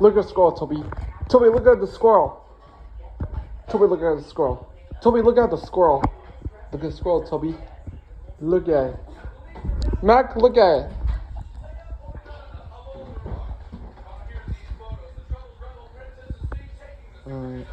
Look at the squirrel, Toby. Toby, look at the squirrel. Toby, look at the squirrel. Toby, look at the squirrel. Look at the squirrel, Toby. Look at it. Mac, look at it. Alright.